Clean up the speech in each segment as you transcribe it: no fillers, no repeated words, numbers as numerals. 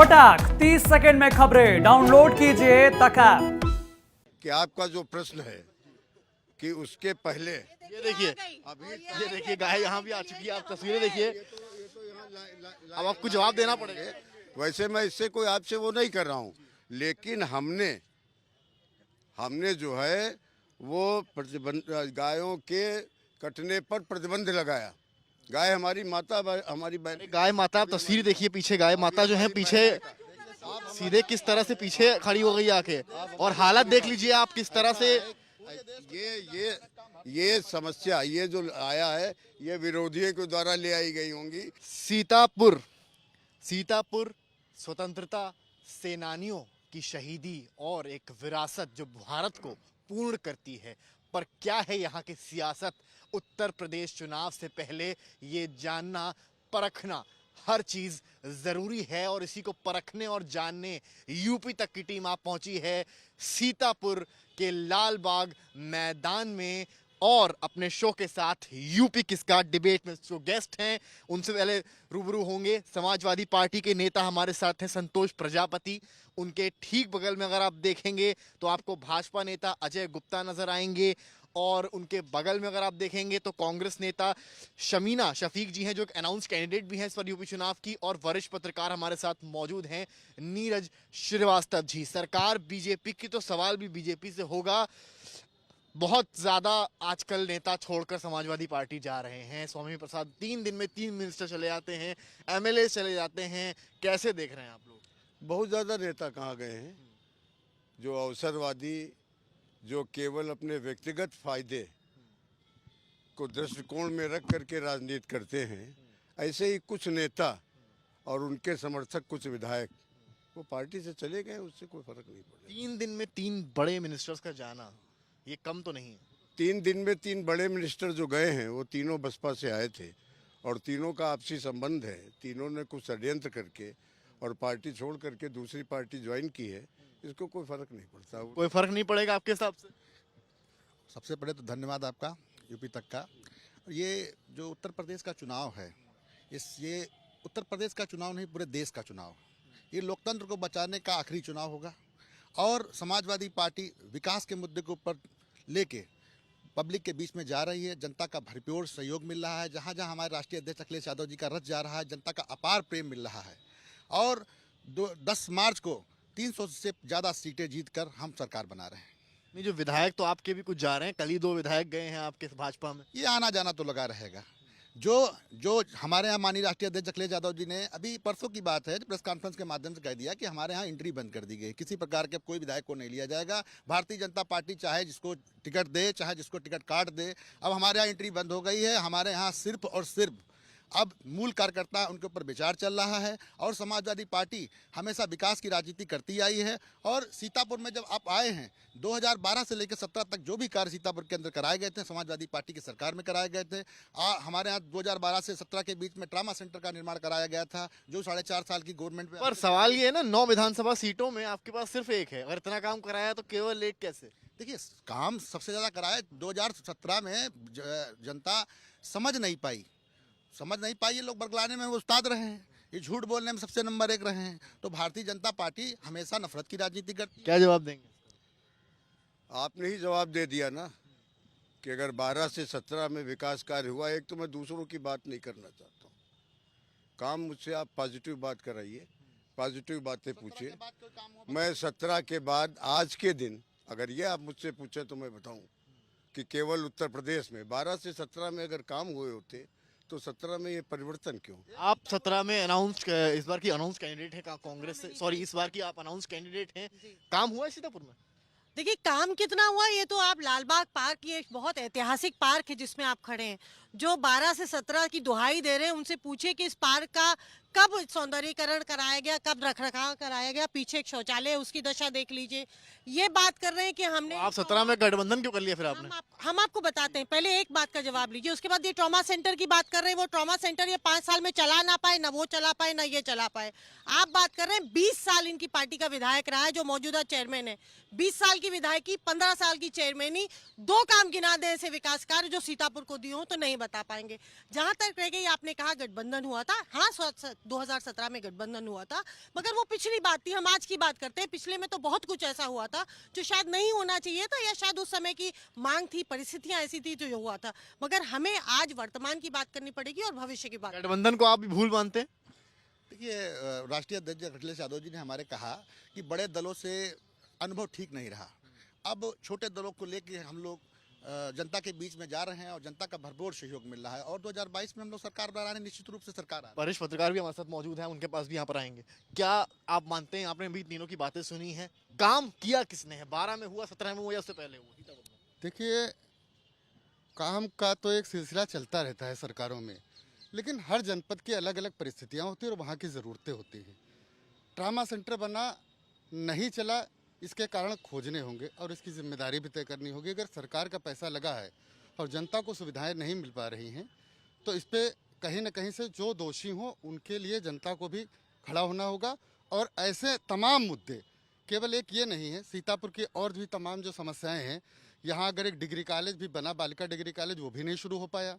फटाक 30 सेकंड में खबरें डाउनलोड कीजिए तक ऐप। कि आपका जो प्रश्न है कि उसके पहले ये देखिए, अभी ये देखिए गाय यहाँ भी आ चुकी है। आप तस्वीरें देखिए, अब आपको जवाब देना पड़ेगा। वैसे मैं इससे कोई आपसे वो नहीं कर रहा हूँ, लेकिन हमने जो है वो प्रतिबंध गायों के कटने पर प्रतिबंध लगाया। गाय हमारी माता, हमारी बहन। गाय माता, आप तस्वीर देखिए पीछे, गाय माता जो है पीछे सीधे किस तरह से पीछे खड़ी हो गई आके, और हालत देख लीजिए आप किस तरह से। ये समस्या, ये जो आया है, ये विरोधियों के द्वारा ले आई गई होंगी। सीतापुर स्वतंत्रता सेनानियों की शहीदी और एक विरासत जो भारत को पूर्ण करती है। पर क्या है यहाँ की सियासत? उत्तर प्रदेश चुनाव से पहले ये जानना, परखना हर चीज जरूरी है, और इसी को परखने और जानने यूपी तक की टीम आप पहुंची है सीतापुर के लाल बाग मैदान में, और अपने शो के साथ यूपी किसका डिबेट में जो गेस्ट हैं उनसे पहले रूबरू होंगे। समाजवादी पार्टी के नेता हमारे साथ हैं संतोष प्रजापति, उनके ठीक बगल में अगर आप देखेंगे तो आपको भाजपा नेता अजय गुप्ता नजर आएंगे, और उनके बगल में अगर आप देखेंगे तो कांग्रेस नेता शमीना शफीक जी हैं जो एक अनाउंस कैंडिडेट भी हैं इस बार यूपी चुनाव की, और वरिष्ठ पत्रकार हमारे साथ मौजूद हैं नीरज श्रीवास्तव जी। सरकार बीजेपी की, तो सवाल भी बीजेपी से होगा। बहुत ज्यादा आजकल नेता छोड़कर समाजवादी पार्टी जा रहे हैं। स्वामी प्रसाद 3 दिन में 3 मिनिस्टर चले जाते हैं, एमएलए चले जाते हैं, कैसे देख रहे हैं आप लोग? बहुत ज़्यादा नेता कहाँ गए हैं जो अवसरवादी, जो केवल अपने व्यक्तिगत फायदे को दृष्टिकोण में रख करके राजनीति करते हैं। ऐसे ही कुछ नेता और उनके समर्थक, कुछ विधायक वो पार्टी से चले गए, उससे कोई फर्क नहीं पड़ा। 3 दिन में 3 बड़े मिनिस्टर्स का जाना, ये कम तो नहीं है? 3 दिन में 3 बड़े मिनिस्टर जो गए हैं वो तीनों बसपा से आए थे, और तीनों का आपसी संबंध है। तीनों ने कुछ षड्यंत्र करके और पार्टी छोड़ करके दूसरी पार्टी ज्वाइन की है। इसको कोई फर्क नहीं पड़ता। कोई फर्क नहीं पड़ेगा आपके हिसाब से? सबसे पहले तो धन्यवाद आपका यूपी तक का। ये जो उत्तर प्रदेश का चुनाव है, ये उत्तर प्रदेश का चुनाव नहीं, पूरे देश का चुनाव। ये लोकतंत्र को बचाने का आखिरी चुनाव होगा, और समाजवादी पार्टी विकास के मुद्दे के ऊपर लेके पब्लिक के बीच में जा रही है। जनता का भरपूर सहयोग मिल रहा है। जहाँ जहाँ हमारे राष्ट्रीय अध्यक्ष अखिलेश यादव जी का रथ जा रहा है, जनता का अपार प्रेम मिल रहा है, और 10 मार्च को 300 से ज़्यादा सीटें जीतकर हम सरकार बना रहे हैं। नहीं, जो विधायक तो आपके भी कुछ जा रहे हैं, कल ही 2 विधायक गए हैं आपके भाजपा में। ये आना जाना तो लगा रहेगा। जो हमारे यहाँ माननीय राष्ट्रीय अध्यक्ष अखिलेश यादव जी ने अभी परसों की बात है प्रेस कॉन्फ्रेंस के माध्यम से कह दिया कि हमारे यहाँ एंट्री बंद कर दी गई, किसी प्रकार के कोई विधायक को नहीं लिया जाएगा। भारतीय जनता पार्टी चाहे जिसको टिकट दे, चाहे जिसको टिकट काट दे, अब हमारे यहाँ एंट्री बंद हो गई है। हमारे यहाँ सिर्फ और सिर्फ अब मूल कार्यकर्ता उनके ऊपर विचार चल रहा है, और समाजवादी पार्टी हमेशा विकास की राजनीति करती आई है। और सीतापुर में जब आप आए हैं, 2012 से लेकर 17 तक जो भी कार्य सीतापुर के अंदर कराए गए थे, समाजवादी पार्टी की सरकार में कराए गए थे। हमारे यहाँ 2012 से 17 के बीच में ट्रामा सेंटर का निर्माण कराया गया था, जो 4.5 साल की गवर्नमेंट में। पर सवाल ये है ना, 9 विधानसभा सीटों में आपके पास सिर्फ एक है, अगर इतना काम कराया तो केवल एक कैसे? देखिए, काम सबसे ज़्यादा कराया 2017 में। जनता समझ नहीं पाई, ये लोग बरगलाने में उस्ताद रहे हैं, ये झूठ बोलने में सबसे नंबर 1 रहे हैं। तो भारतीय जनता पार्टी हमेशा नफरत की राजनीति करती है। क्या जवाब देंगे? आपने ही जवाब दे दिया ना कि अगर 12 से 17 में विकास कार्य हुआ। एक तो मैं दूसरों की बात नहीं करना चाहता हूँ। काम मुझसे आप पॉजिटिव बात कराइए, पॉजिटिव बातें पूछिए। मैं 17 के बाद आज के दिन अगर ये आप मुझसे पूछें तो मैं बताऊँ कि केवल उत्तर प्रदेश में 12 से 17 में अगर काम हुए होते तो 17 में ये परिवर्तन क्यों? आप 17 में इस बार की अनाउंस कैंडिडेट है कांग्रेस से, सॉरी इस बार की आप अनाउंस कैंडिडेट हैं। काम हुआ है सीतापुर में? देखिए, काम कितना हुआ ये तो आप लालबाग पार्क, ये एक बहुत ऐतिहासिक पार्क है जिसमें आप खड़े हैं। जो 12 से 17 की दुहाई दे रहे हैं उनसे पूछे कि इस पार्क का कब सौंदर्यीकरण कराया गया, कब रखरखाव कराया गया, पीछे एक शौचालय है उसकी दशा देख लीजिए। ये बात कर रहे हैं कि हमने आप 17 में गठबंधन क्यों कर लिया फिर आपने? हम आपको बताते हैं, पहले एक बात का जवाब लीजिए, उसके बाद ये ट्रॉमा सेंटर की बात कर रहे हैं। वो ट्रॉमा सेंटर ये 5 साल में चला ना पाए, ना वो चला पाए, ना ये चला पाए। आप बात कर रहे हैं 20 साल इनकी पार्टी का विधायक रहा है जो मौजूदा चेयरमैन है। 20 साल की विधायकी, 15 साल की चेयरमैनी, 2 काम गिना दे ऐसे विकास कार्य जो सीतापुर को दिए हो तो नहीं बता पाएंगे। जहां तक रह गई, आपने कहा गठबंधन हुआ था, हाँ 2017 में गठबंधन हुआ था, मगर वो पिछली बात थी। हम आज की बात करते हैं। पिछले में तो बहुत कुछ ऐसा हुआ था जो शायद नहीं होना चाहिए था, या शायद उस समय की मांग थी, परिस्थितियां ऐसी थी जो हुआ था। मगर हमें आज वर्तमान की बात करनी पड़ेगी और भविष्य की बात। गठबंधन को आप भी भूल मानते हैं? देखिए, राष्ट्रीय अध्यक्ष अखिलेश यादव जी ने हमारे कहा कि बड़े दलों से अनुभव ठीक नहीं रहा। अब छोटे दलों को लेके हम लोग जनता के बीच में जा रहे हैं और जनता का भरपूर सहयोग मिल रहा है, और 2022 में हम लोग सरकार बना रहे हैं, निश्चित रूप से सरकार आ रही है। वरिष्ठ पत्रकार भी हमारे साथ मौजूद हैं, उनके पास भी यहाँ पर आएंगे। क्या आप मानते हैं, आपने भी तीनों की बातें सुनी हैं, काम किया किसने है? 12 में हुआ, 17 में हुआ, या उससे पहले हुआ? देखिए, काम का तो एक सिलसिला चलता रहता है सरकारों में, लेकिन हर जनपद की अलग अलग परिस्थितियां होती हैं और वहाँ की ज़रूरतें होती हैं। ट्रामा सेंटर बना नहीं चला, इसके कारण खोजने होंगे और इसकी जिम्मेदारी भी तय करनी होगी। अगर सरकार का पैसा लगा है और जनता को सुविधाएं नहीं मिल पा रही हैं, तो इस पर कहीं न कहीं से जो दोषी हों उनके लिए जनता को भी खड़ा होना होगा। और ऐसे तमाम मुद्दे, केवल एक ये नहीं है, सीतापुर की और भी तमाम जो समस्याएं हैं, यहाँ अगर एक डिग्री कॉलेज भी बना, बालिका डिग्री कॉलेज, वो भी नहीं शुरू हो पाया।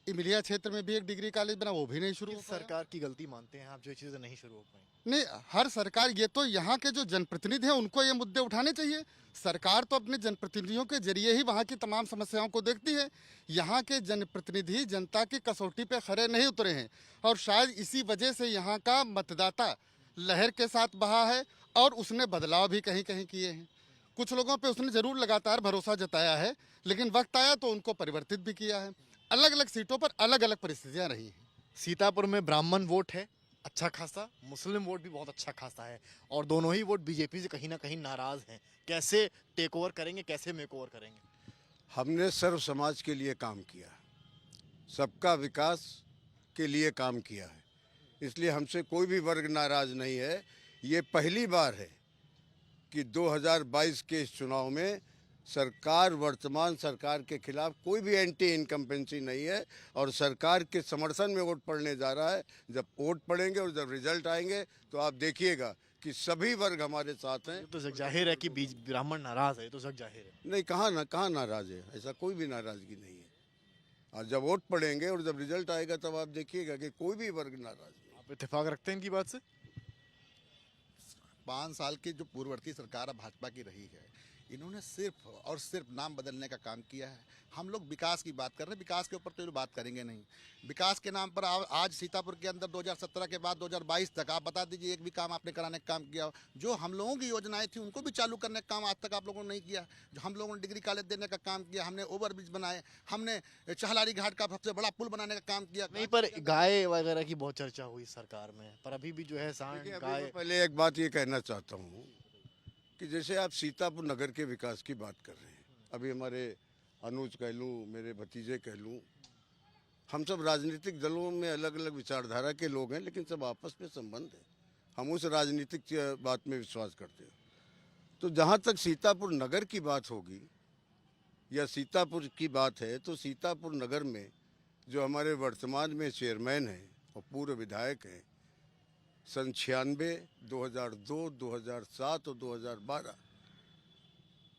इमलिया क्षेत्र में भी एक डिग्री कॉलेज बना, वो भी नहीं शुरू हो पाया। सरकार की गलती मानते हैं आप जो चीजें नहीं शुरू हो पाई? नहीं, हर सरकार, ये तो यहाँ के जो जनप्रतिनिधि हैं उनको ये मुद्दे उठाने चाहिए। सरकार तो अपने जनप्रतिनिधियों के जरिए ही वहाँ की तमाम समस्याओं को देखती है। यहाँ के जनप्रतिनिधि जनता की कसौटी पे खरे नहीं उतरे हैं, और शायद इसी वजह से यहाँ का मतदाता लहर के साथ बहा है और उसने बदलाव भी कहीं कहीं किए हैं। कुछ लोगों पे उसने जरूर लगातार भरोसा जताया है, लेकिन वक्त आया तो उनको परिवर्तित भी किया है। अलग अलग सीटों पर अलग अलग परिस्थितियाँ रही हैं। सीतापुर में ब्राह्मण वोट है अच्छा खासा, मुस्लिम वोट भी बहुत अच्छा खासा है, और दोनों ही वोट बीजेपी से कहीं ना कहीं नाराज हैं। कैसे टेक ओवर करेंगे, कैसे मेक ओवर करेंगे? हमने सर्व समाज के लिए काम किया, सबका विकास के लिए काम किया है, इसलिए हमसे कोई भी वर्ग नाराज नहीं है। ये पहली बार है कि 2022 के इस चुनाव में सरकार, वर्तमान सरकार के खिलाफ कोई भी एंटी इनकम्पेंसी नहीं है, और सरकार के समर्थन में वोट पड़ने जा रहा है। जब वोट पड़ेंगे और जब रिजल्ट आएंगे तो आप देखिएगा कि सभी वर्ग हमारे साथ हैं। तो जग जाहिर है कि ब्राह्मण नाराज है, तो जग जाहिर है। नहीं, कहाँ नाराज है, ऐसा कोई भी नाराजगी नहीं है। और जब वोट पड़ेंगे और जब रिजल्ट आएगा तब आप देखिएगा कि कोई भी वर्ग नाराज नहीं। आप इत्तेफाक रखते हैं इनकी बात से? 5 साल की जो पूर्ववर्ती सरकार भाजपा की रही है, इन्होंने सिर्फ और सिर्फ नाम बदलने का काम किया है। हम लोग विकास की बात कर रहे हैं, विकास के ऊपर तो ये बात करेंगे नहीं। विकास के नाम पर आज सीतापुर के अंदर 2017 के बाद 2022 तक आप बता दीजिए एक भी काम आपने कराने का काम किया हो? जो हम लोगों की योजनाएं थी उनको भी चालू करने का काम आज तक आप लोगों ने नहीं किया। जो हम लोगों ने डिग्री कॉलेज देने का काम किया, हमने ओवरब्रिज बनाए, हमने चहलारी घाट का सबसे बड़ा पुल बनाने का काम किया। नहीं, पर गाय वगैरह की बहुत चर्चा हुई सरकार में, पर अभी भी जो है सांड देखिए, अभी गाय। मैं पहले एक बात ये कहना चाहता हूँ कि जैसे आप सीतापुर नगर के विकास की बात कर रहे हैं, अभी हमारे अनुज कह लूँ, मेरे भतीजे कह लूँ, हम सब राजनीतिक दलों में अलग अलग विचारधारा के लोग हैं, लेकिन सब आपस में संबंध है। हम उस राजनीतिक बात में विश्वास करते हैं। तो जहाँ तक सीतापुर नगर की बात होगी या सीतापुर की बात है, तो सीतापुर नगर में जो हमारे वर्तमान में चेयरमैन हैं और पूर्व विधायक हैं, सन 96, 2002, 2007 और 2012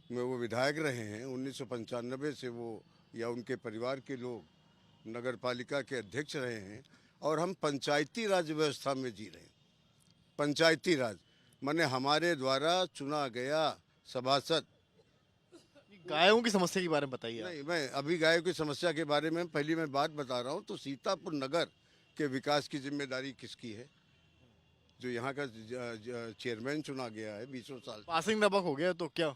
में वो विधायक रहे हैं। 1995 से वो या उनके परिवार के लोग नगर पालिका के अध्यक्ष रहे हैं, और हम पंचायती राज व्यवस्था में जी रहे हैं। पंचायती राज माने हमारे द्वारा चुना गया सभासद। गायों की समस्या के बारे में बताइए। नहीं, मैं अभी गायों की समस्या के बारे में पहली मैं बात बता रहा हूँ। तो सीतापुर नगर के विकास की जिम्मेदारी किसकी है? जो यहाँ का चेयरमैन चुना गया है 20 साल। पासिंग दबक हो गया तो क्या?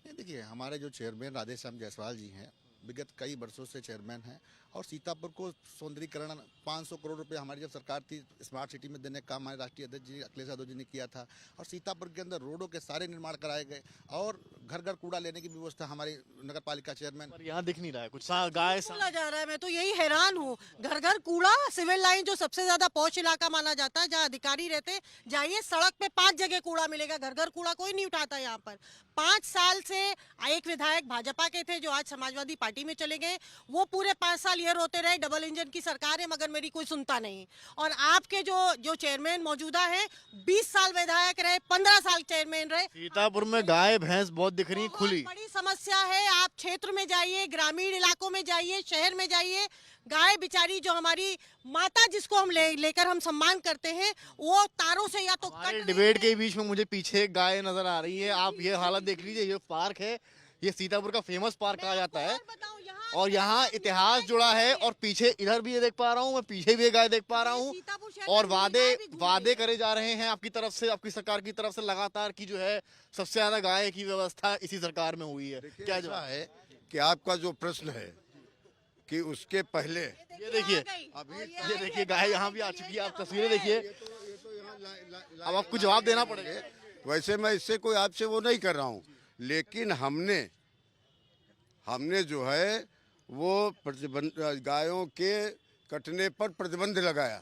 देखिए, हमारे जो चेयरमैन राधेश्याम जायसवाल जी हैं, विगत कई वर्षों से चेयरमैन हैं, और सीतापुर को सौंदर्यीकरण 500 करोड़ रुपए हमारी जब सरकार थी स्मार्ट सिटी में देने का काम हमारे राष्ट्रीय अध्यक्ष जी अखिलेश यादव जी ने किया था, और सीतापुर के अंदर रोडों के सारे निर्माण कराए गए, और घर घर कूड़ा लेने की व्यवस्था हमारी नगर पालिका चेयरमैन। पर यहाँ दिख नहीं रहा है कुछ। गाय बोला जा रहा है, मैं तो यही हैरान हूँ। घर घर कूड़ा, सिविल लाइन जो सबसे ज्यादा पौष इलाका माना जाता है, जहाँ अधिकारी रहते, जाइए सड़क पे 5 जगह कूड़ा मिलेगा। घर घर कूड़ा कोई नहीं उठाता यहाँ पर। 5 साल से एक विधायक भाजपा के थे जो आज समाजवादी पार्टी में चले गए, वो पूरे 5 साल ये रोते रहे डबल इंजन की सरकार है मगर मेरी कोई सुनता नहीं। और आपके जो चेयरमैन मौजूदा है 20 साल विधायक रहे, 15 साल चेयरमैन रहे। सीतापुर में गाय भैंस बहुत दिख रही खुली। बड़ी समस्या है। आप क्षेत्र में जाइए, ग्रामीण इलाकों में जाइए, शहर में जाइए, गाय बेचारी जो हमारी माता जिसको हम लेकर हम सम्मान करते हैं वो तारों से या तो हमारे कट डिबेट के बीच में मुझे पीछे एक गाय नजर आ रही है। आप ये हालत देख लीजिए, ये पार्क है, ये सीतापुर का फेमस पार्क कहा जाता है और यहाँ इतिहास जुड़ा है। और पीछे इधर भी ये देख पा रहा हूँ मैं, पीछे भी ये गाय देख पा रहा हूँ और वादे करे जा रहे हैं आपकी तरफ से, आपकी सरकार की तरफ से लगातार की जो है सबसे ज्यादा गाय की व्यवस्था इसी सरकार में हुई है। क्या जवाब है कि आपका जो प्रश्न है कि उसके पहले ये देखिए, अभी ये देखिए गाय यहाँ भी आ चुकी है। आप तस्वीरें देखिए, अब आपको जवाब देना पड़ेगा। वैसे मैं इससे कोई आपसे वो नहीं कर रहा हूँ, लेकिन हमने जो है वो प्रतिबंध गायों के कटने पर प्रतिबंध लगाया।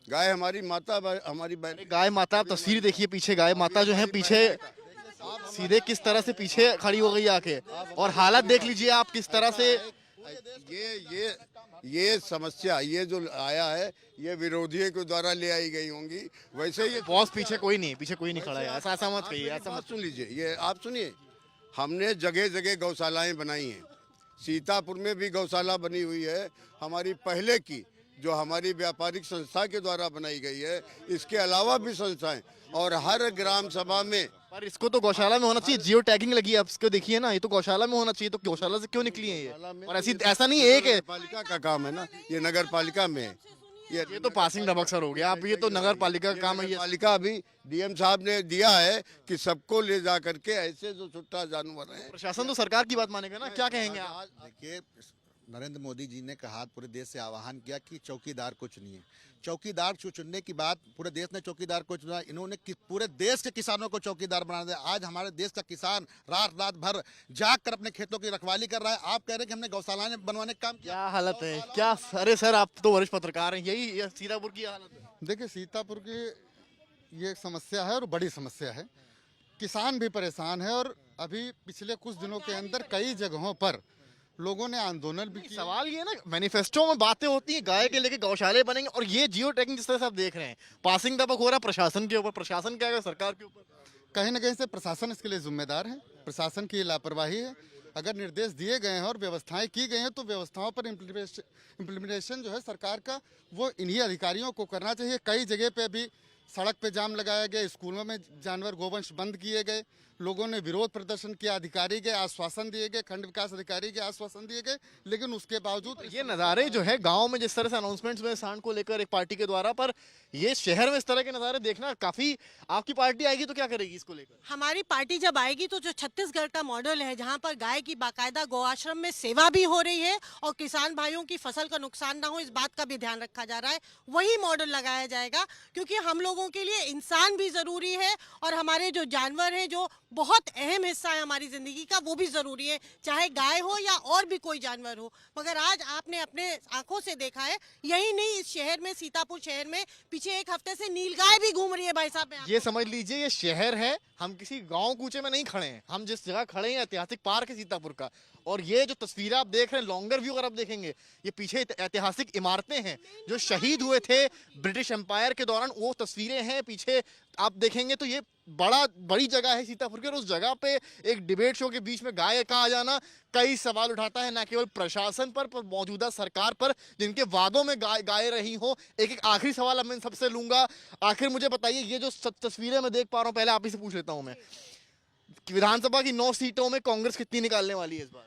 गाय हमारी माता, हमारी बहन। गाय माता, आप तस्वीर देखिए पीछे, गाय माता जो है पीछे सीधे किस तरह से पीछे खड़ी हो गई आके, और हालत देख लीजिए आप किस तरह से। ये समस्या, ये जो आया है, ये विरोधियों के द्वारा ले आई गई होंगी। वैसे ये बॉस पीछे कोई नहीं खड़ा है, ऐसा मत कहिए, ऐसा मत। सुन लीजिए, ये आप सुनिए, हमने जगह जगह गौशालाएं बनाई हैं। सीतापुर में भी गौशाला बनी हुई है हमारी पहले की, जो हमारी व्यापारिक संस्था के द्वारा बनाई गई है। इसके अलावा भी संस्थाएं, और हर ग्राम सभा में। पर इसको तो गौशाला में होना चाहिए, जियो टैगिंग लगी है, आप इसको देखिए ना, ये तो गौशाला में होना चाहिए, तो गौशाला से क्यों निकली है ये? और ऐसा नहीं एक है, पालिका का काम है ना, ये नगर पालिका में है। ये तो पासिंग ढबक सर हो गया। आप ये तो नगर पालिका का काम है। ये पालिका अभी डीएम साहब ने दिया है कि सबको ले जा करके ऐसे जो छुट्टा जानवर हैं। प्रशासन तो सरकार की बात मानेगा ना, क्या कहेंगे आप? देखिए, नरेंद्र मोदी जी ने कहा, पूरे देश से आह्वान किया कि चौकीदार को चुनिए। चौकीदार चुनने की बात, पूरे देश ने चौकीदार को चुना। इन्होंने पूरे देश के किसानों को चौकीदार बना दिया। आज हमारे देश का किसान रात भर जाग कर अपने खेतों की रखवाली कर रहा है। आप कह रहे हैं कि हमने गौशालाएं बनवाने का काम किया। क्या हालत है, क्या? अरे सर, आप तो वरिष्ठ पत्रकार हैं, यही सीतापुर की हालत है। देखिए, सीतापुर की ये एक समस्या है और बड़ी समस्या है। किसान भी परेशान है और अभी पिछले कुछ दिनों के अंदर कई जगहों पर लोगों ने आंदोलन भी किया। सवाल ये ना, मैनिफेस्टो में बातें होती हैं गाय के लेके गौशाले बनेंगे, और ये जियो टैगिंग जिस तरह से आप देख रहे हैं, पासिंग दबक हो रहा है प्रशासन के ऊपर। प्रशासन क्या है, सरकार के ऊपर। कहीं ना कहीं से प्रशासन इसके लिए जिम्मेदार है। प्रशासन की लापरवाही है। अगर निर्देश दिए गए हैं और व्यवस्थाएं की गई हैं तो व्यवस्थाओं पर इम्प्लीमेंटेशन जो है सरकार का, वो इन्हीं अधिकारियों को करना चाहिए। कई जगह पे अभी सड़क पे जाम लगाया गया, स्कूलों में जानवर गोवंश बंद किए गए, लोगों ने विरोध प्रदर्शन किया, अधिकारी के आश्वासन दिए गए, खंड विकास अधिकारी के आश्वासन दिए गए, लेकिन उसके बावजूद ये नज़ारे जो है गांव में जिस तरह से अनाउंसमेंट्स में सांड को लेकर एक पार्टी के द्वारा, पर ये शहर में इस तरह के नज़ारे देखना काफी। आपकी पार्टी आएगी तो क्या करेगी इसको लेकर? हमारी पार्टी जब आएगी तो जो छत्तीसगढ़ का मॉडल है, जहां पर गाय की बाकायदा गौ आश्रम में सेवा भी हो रही है और किसान भाइयों की फसल का नुकसान ना हो, इस बात का भी ध्यान रखा जा रहा है, वही मॉडल लगाया जाएगा। क्योंकि हम लोगों के लिए इंसान भी जरूरी है और हमारे जो जानवर हैं, जो बहुत अहम हिस्सा है हमारी जिंदगी का, वो भी जरूरी है, चाहे गाय हो या और भी कोई जानवर हो। मगर आज आपने अपने आंखों से देखा है, यही नहीं, इस शहर में, सीतापुर शहर में पीछे एक हफ्ते से नीलगाय भी घूम रही है भाई साहब। ये समझ लीजिए ये शहर है, हम किसी गांव कूचे में नहीं खड़े हैं। हम जिस जगह खड़े हैं ऐतिहासिक पार्क है सीतापुर का, और ये जो तस्वीरें आप देख रहे हैं, लॉन्गर व्यू अगर आप देखेंगे, ये पीछे ऐतिहासिक इमारतें हैं जो शहीद हुए थे ब्रिटिश एम्पायर के दौरान, वो तस्वीरें हैं पीछे आप देखेंगे। तो ये बड़ी जगह है सीतापुर की, और उस जगह पे एक डिबेट शो के बीच में गाय का आ जाना कई सवाल उठाता है, न केवल प्रशासन पर मौजूदा सरकार पर, जिनके वादों में गाय रही हो। एक आखिरी सवाल अब मैं सबसे लूंगा। आखिर मुझे बताइए, ये जो तस्वीरें मैं देख पा रहा हूँ, पहले आप ही से पूछ लेता हूँ मैं, विधानसभा की 9 सीटों में कांग्रेस कितनी निकालने वाली है इस बार?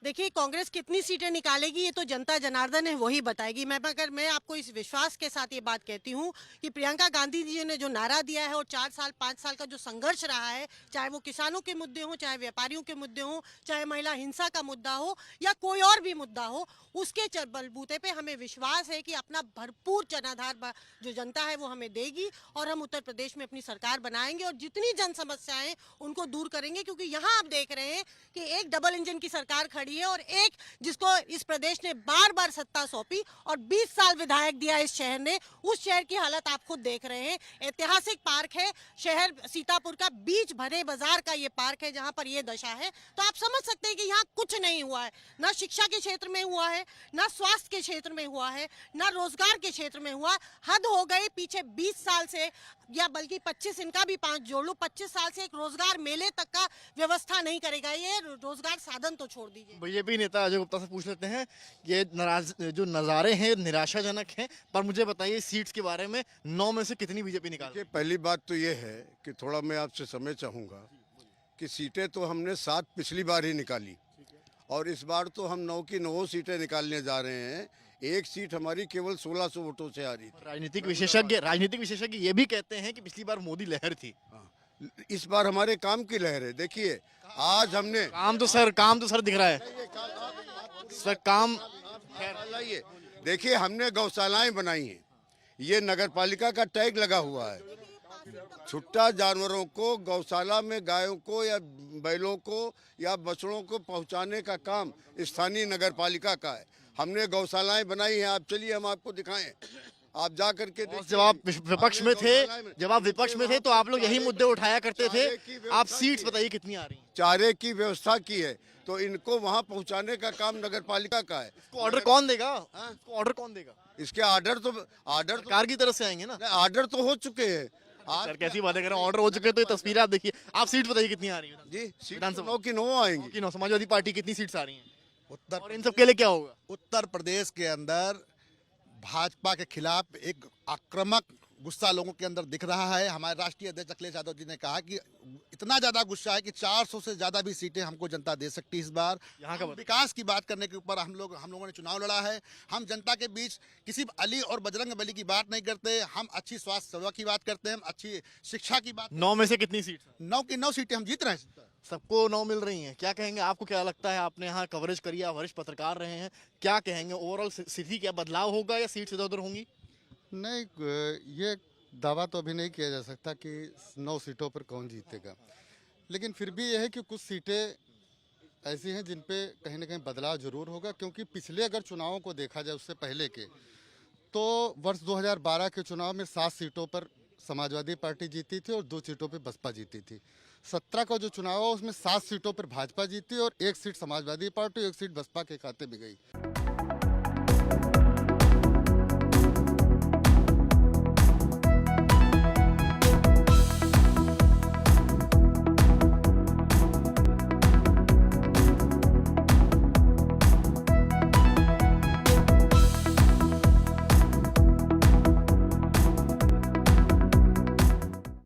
देखिए, कांग्रेस कितनी सीटें निकालेगी ये तो जनता जनार्दन है, वही बताएगी। मैं आपको इस विश्वास के साथ ये बात कहती हूँ कि प्रियंका गांधी जी ने जो नारा दिया है और 4 साल 5 साल का जो संघर्ष रहा है, चाहे वो किसानों के मुद्दे हो, चाहे व्यापारियों के मुद्दे हो, चाहे महिला हिंसा का मुद्दा हो या कोई और भी मुद्दा हो, उसके बलबूते पे हमें विश्वास है कि अपना भरपूर जनाधार जो जनता है वो हमें देगी और हम उत्तर प्रदेश में अपनी सरकार बनाएंगे और जितनी जन समस्याएं उनको दूर करेंगे। क्योंकि यहाँ आप देख रहे हैं कि एक डबल इंजन की सरकार खड़ी है और एक जिसको इस प्रदेश ने बार बार सत्ता सौंपी और 20 साल विधायक दिया इस शहर ने, उस शहर की हालत आप खुद देख रहे हैं। ऐतिहासिक पार्क है शहर सीतापुर का, बीच भरे बाजार का ये पार्क है जहां पर ये दशा है। तो आप समझ सकते हैं कि यहाँ कुछ नहीं हुआ है, ना शिक्षा के क्षेत्र में हुआ है, ना स्वास्थ्य के क्षेत्र में हुआ है, ना रोजगार के क्षेत्र में हुआ। हद हो गई, पीछे 20 साल से, या बल्कि 25, इनका भी 5 जोड़ लो, 25 साल से एक रोजगार मेले तक का व्यवस्था नहीं करेगा। ये रोजगार साधन तो छोड़ दीजिए। बीजेपी नेता अजय गुप्ता से पूछ लेते हैं। ये जो नज़ारे हैं निराशाजनक हैं, पर मुझे बताइए सीट्स के बारे में 9 में से कितनी बीजेपी निकाल? देखिए, पहली बात तो ये है कि थोड़ा मैं आपसे समय चाहूँगा कि सीटें तो हमने 7 पिछली बार ही निकाली और इस बार तो हम 9 की 9 सीटें निकालने जा रहे हैं। एक सीट हमारी केवल 1600 वोटों से आ रही थी। राजनीतिक विशेषज्ञ ये भी कहते हैं कि पिछली बार मोदी लहर थी। इस बार हमारे काम की लहर है। देखिए, आज हमने काम तो सर दिख रहा है सर, काम लाइए। देखिए, हमने गौशालाएं बनाई हैं। ये नगर पालिका का टैग लगा हुआ है। छुट्टा जानवरों को गौशाला में गायों को या बैलों को या बछड़ों को पहुंचाने का काम स्थानीय नगर पालिका का है। हमने गौशालाएं बनाई हैं। आप चलिए, हम आपको दिखाएं। आप जा करके देखिए। जब आप विपक्ष में थे तो आप लोग यही मुद्दे उठाया करते थे। आप सीट्स बताइए कितनी आ रही हैं? चारे की व्यवस्था की है तो इनको वहां पहुंचाने का काम नगर पालिका का है। ऑर्डर कौन देगा? इसके ऑर्डर सरकार की तरफ से आएंगे ना? ऑर्डर तो हो चुके हैं। सर कैसी बातें कर रहे हैं? ऑर्डर हो चुके हैं तो ये तस्वीरें आप देखिए। आप सीट बताइए कितनी आ रही है? जी, सीट विधानसभा 9 की 9 आएंगी। कि 9 समाजवादी पार्टी कितनी सीट्स आ रही हैं? उत्तर और इन सब के लिए क्या होगा? उत्तर प्रदेश के अंदर भाजपा के खिलाफ एक आक्रामक गुस्सा लोगों के अंदर दिख रहा है। हमारे राष्ट्रीय अध्यक्ष अखिलेश यादव जी ने कहा कि इतना ज्यादा गुस्सा है कि 400 से ज्यादा भी सीटें हमको जनता दे सकती है इस बार। यहाँ का विकास की बात करने के ऊपर हम लोगों ने चुनाव लड़ा है। हम जनता के बीच किसी अली और बजरंग बली की बात नहीं करते। हम अच्छी स्वास्थ्य सेवा की बात करते हैं, हम अच्छी शिक्षा की बात। 9 में से कितनी सीट? 9 की 9 सीटें हम जीत रहे हैं। सबको 9 मिल रही हैं। क्या कहेंगे? आपको क्या लगता है? आपने यहाँ कवरेज करी, आप वरिष्ठ पत्रकार रहे हैं, क्या कहेंगे? ओवरऑल स्थिति क्या बदलाव होगा या सीट्स इधर उधर होंगी? नहीं, ये दावा तो अभी नहीं किया जा सकता कि 9 सीटों पर कौन जीतेगा, लेकिन फिर भी यह है कि कुछ सीटें ऐसी हैं जिन पे कहीं ना कहीं बदलाव जरूर होगा। क्योंकि पिछले अगर चुनावों को देखा जाए उससे पहले के, तो वर्ष 2012 के चुनाव में 7 सीटों पर समाजवादी पार्टी जीती थी और 2 सीटों पर बसपा जीती थी। 17 का जो चुनाव हुआ उसमें 7 सीटों पर भाजपा जीती और 1 seat Samajwadi party, 1 seat Baspa के खाते में गई।